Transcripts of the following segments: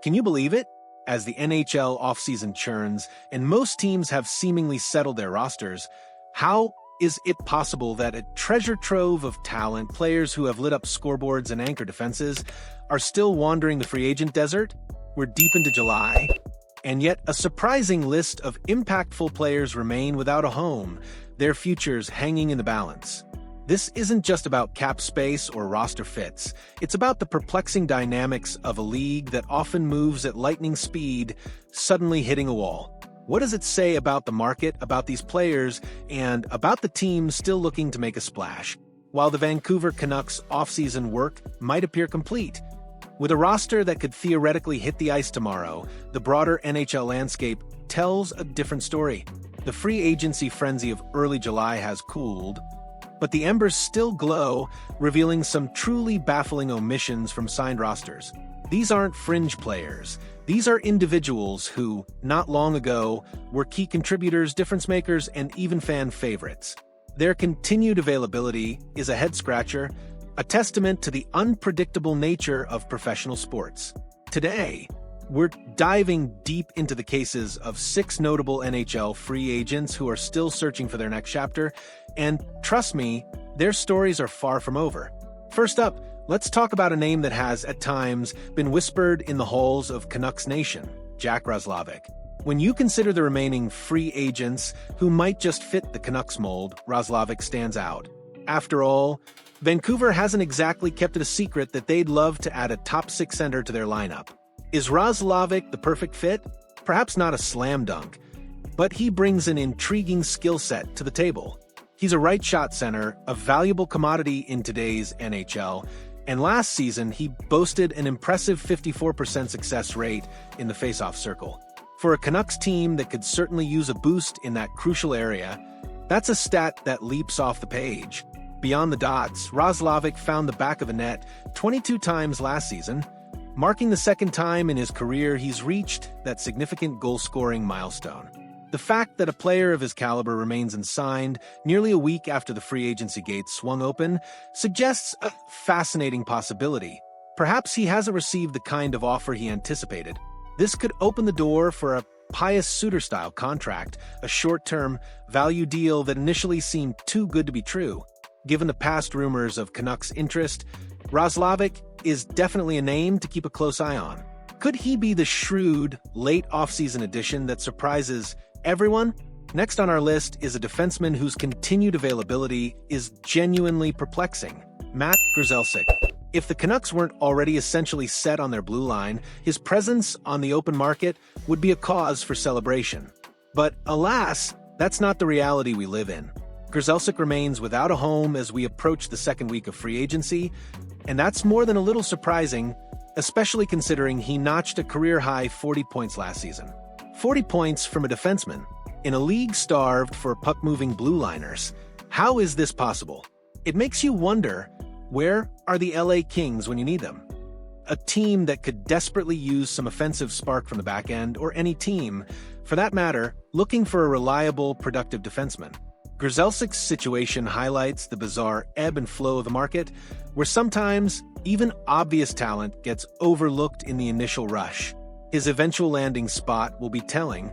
Can you believe it? As the NHL offseason churns and most teams have seemingly settled their rosters, how is it possible that a treasure trove of talent, players who have lit up scoreboards and anchor defenses, are still wandering the free agent desert? We're deep into July, and yet a surprising list of impactful players remain without a home, their futures hanging in the balance. This isn't just about cap space or roster fits. It's about the perplexing dynamics of a league that often moves at lightning speed, suddenly hitting a wall. What does it say about the market, about these players, and about the teams still looking to make a splash? While the Vancouver Canucks offseason work might appear complete, with a roster that could theoretically hit the ice tomorrow, the broader NHL landscape tells a different story. The free agency frenzy of early July has cooled, but the embers still glow, revealing some truly baffling omissions from signed rosters. These aren't fringe players. These are individuals who, not long ago, were key contributors, difference makers, and even fan favorites. Their continued availability is a head-scratcher, a testament to the unpredictable nature of professional sports. Today, we're diving deep into the cases of 6 notable NHL free agents who are still searching for their next chapter, and trust me, their stories are far from over. First up, let's talk about a name that has, at times, been whispered in the halls of Canucks Nation, Jack Roslovic. When you consider the remaining free agents who might just fit the Canucks mold, Roslovic stands out. After all, Vancouver hasn't exactly kept it a secret that they'd love to add a top 6 center to their lineup. Is Roslovic the perfect fit? Perhaps not a slam dunk, but he brings an intriguing skill set to the table. He's a right-shot center, a valuable commodity in today's NHL, and last season he boasted an impressive 54% success rate in the faceoff circle. For a Canucks team that could certainly use a boost in that crucial area, that's a stat that leaps off the page. Beyond the dots, Roslovic found the back of the net 22 times last season, marking the second time in his career he's reached that significant goal-scoring milestone. The fact that a player of his caliber remains unsigned nearly a week after the free agency gates swung open suggests a fascinating possibility. Perhaps he hasn't received the kind of offer he anticipated. This could open the door for a Pius Suter-style contract, a short-term, value deal that initially seemed too good to be true. Given the past rumors of Canucks' interest, Roslovic is definitely a name to keep a close eye on. Could he be the shrewd, late offseason addition that surprises everyone? Next on our list is a defenseman whose continued availability is genuinely perplexing, Matt Grzelcyk. If the Canucks weren't already essentially set on their blue line, his presence on the open market would be a cause for celebration. But alas, that's not the reality we live in. Grzelcyk remains without a home as we approach the second week of free agency, and that's more than a little surprising, especially considering he notched a career-high 40 points last season. 40 points from a defenseman, in a league starved for puck-moving blue liners. How is this possible? It makes you wonder, where are the LA Kings when you need them? A team that could desperately use some offensive spark from the back end, or any team, for that matter, looking for a reliable, productive defenseman. Grzelcyk's situation highlights the bizarre ebb and flow of the market, where sometimes even obvious talent gets overlooked in the initial rush. His eventual landing spot will be telling,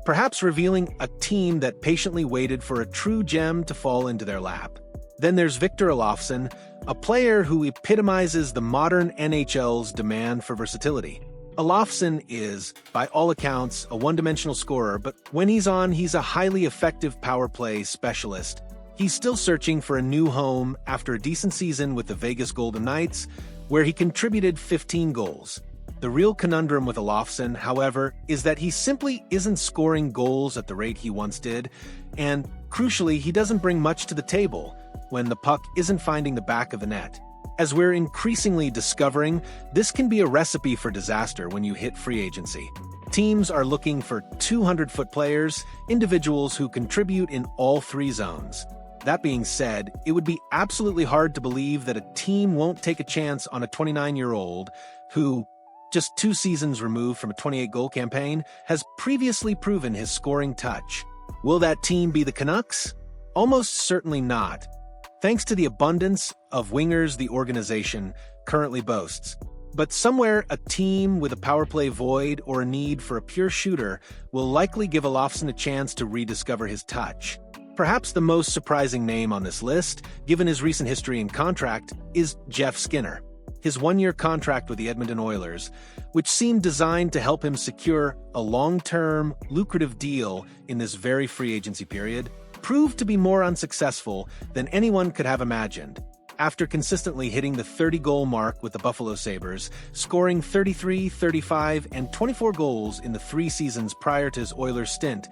perhaps revealing a team that patiently waited for a true gem to fall into their lap. Then there's Victor Olofsson, a player who epitomizes the modern NHL's demand for versatility. Olofsson is, by all accounts, a one-dimensional scorer, but when he's on, he's a highly effective power play specialist. He's still searching for a new home after a decent season with the Vegas Golden Knights, where he contributed 15 goals. The real conundrum with Olofsson, however, is that he simply isn't scoring goals at the rate he once did, and, crucially, he doesn't bring much to the table when the puck isn't finding the back of the net. As we're increasingly discovering, this can be a recipe for disaster when you hit free agency. Teams are looking for 200-foot players, individuals who contribute in all 3 zones. That being said, it would be absolutely hard to believe that a team won't take a chance on a 29-year-old who, just 2 seasons removed from a 28-goal campaign, has previously proven his scoring touch. Will that team be the Canucks? Almost certainly not, thanks to the abundance of wingers the organization currently boasts. But somewhere, a team with a power play void or a need for a pure shooter will likely give Olofsson a chance to rediscover his touch. Perhaps the most surprising name on this list, given his recent history and contract, is Jeff Skinner. His one-year contract with the Edmonton Oilers, which seemed designed to help him secure a long-term, lucrative deal in this very free agency period, proved to be more unsuccessful than anyone could have imagined. After consistently hitting the 30-goal mark with the Buffalo Sabres, scoring 33, 35, and 24 goals in the 3 seasons prior to his Oilers stint,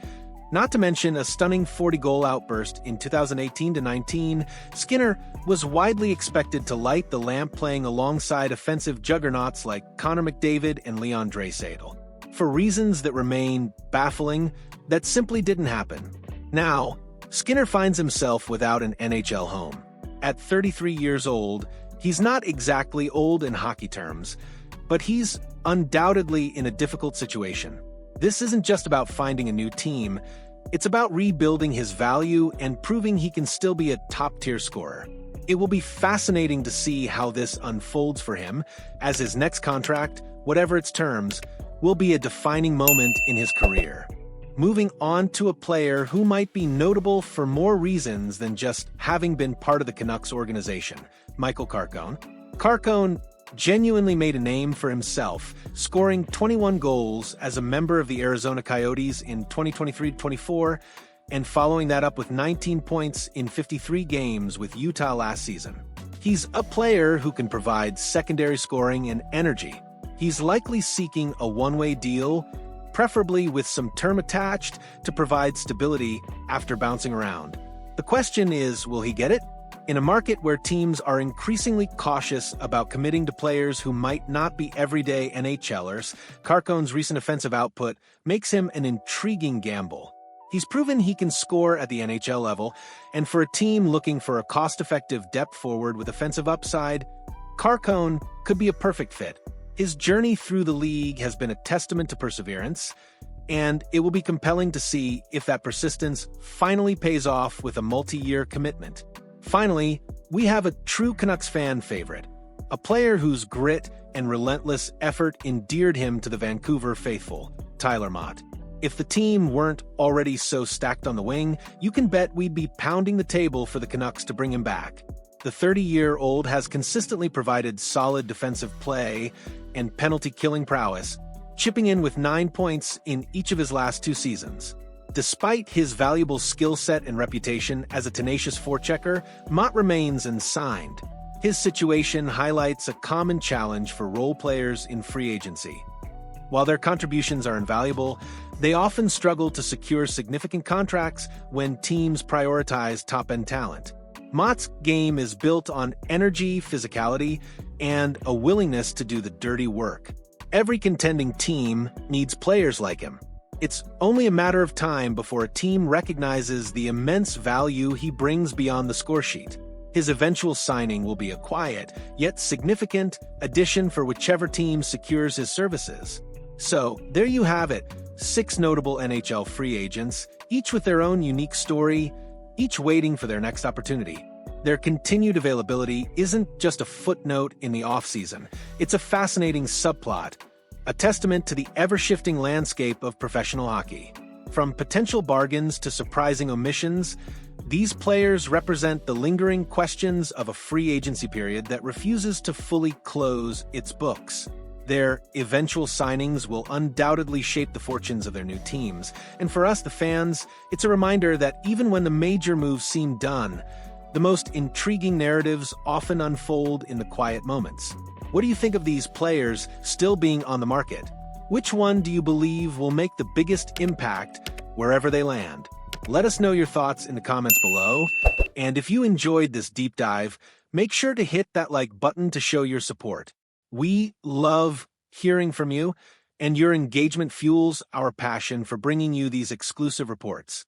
not to mention a stunning 40-goal outburst in 2018-19, Skinner was widely expected to light the lamp playing alongside offensive juggernauts like Connor McDavid and Leon Draisaitl. For reasons that remain baffling, that simply didn't happen. Now, Skinner finds himself without an NHL home. At 33 years old, he's not exactly old in hockey terms, but he's undoubtedly in a difficult situation. This isn't just about finding a new team, it's about rebuilding his value and proving he can still be a top-tier scorer. It will be fascinating to see how this unfolds for him, as his next contract, whatever its terms, will be a defining moment in his career. Moving on to a player who might be notable for more reasons than just having been part of the Canucks organization, Michael Carcone. Carcone genuinely made a name for himself, scoring 21 goals as a member of the Arizona Coyotes in 2023-24, and following that up with 19 points in 53 games with Utah last season. He's a player who can provide secondary scoring and energy. He's likely seeking a one-way deal, preferably with some term attached to provide stability after bouncing around. The question is, will he get it? In a market where teams are increasingly cautious about committing to players who might not be everyday NHLers, Carcone's recent offensive output makes him an intriguing gamble. He's proven he can score at the NHL level, and for a team looking for a cost-effective depth forward with offensive upside, Carcone could be a perfect fit. His journey through the league has been a testament to perseverance, and it will be compelling to see if that persistence finally pays off with a multi-year commitment. Finally, we have a true Canucks fan favorite, a player whose grit and relentless effort endeared him to the Vancouver faithful, Tyler Motte. If the team weren't already so stacked on the wing, you can bet we'd be pounding the table for the Canucks to bring him back. The 30-year-old has consistently provided solid defensive play and penalty-killing prowess, chipping in with 9 points in each of his last 2 seasons. Despite his valuable skill set and reputation as a tenacious forechecker, Motte remains unsigned. His situation highlights a common challenge for role players in free agency. While their contributions are invaluable, they often struggle to secure significant contracts when teams prioritize top-end talent. Motte's game is built on energy, physicality, and a willingness to do the dirty work. Every contending team needs players like him. It's only a matter of time before a team recognizes the immense value he brings beyond the scoresheet. His eventual signing will be a quiet, yet significant, addition for whichever team secures his services. So, there you have it, 6 notable NHL free agents, each with their own unique story, each waiting for their next opportunity. Their continued availability isn't just a footnote in the offseason, it's a fascinating subplot, a testament to the ever-shifting landscape of professional hockey. From potential bargains to surprising omissions, these players represent the lingering questions of a free agency period that refuses to fully close its books. Their eventual signings will undoubtedly shape the fortunes of their new teams, and for us, the fans, it's a reminder that even when the major moves seem done, the most intriguing narratives often unfold in the quiet moments. What do you think of these players still being on the market? Which one do you believe will make the biggest impact wherever they land? Let us know your thoughts in the comments below. And if you enjoyed this deep dive, make sure to hit that like button to show your support. We love hearing from you, and your engagement fuels our passion for bringing you these exclusive reports.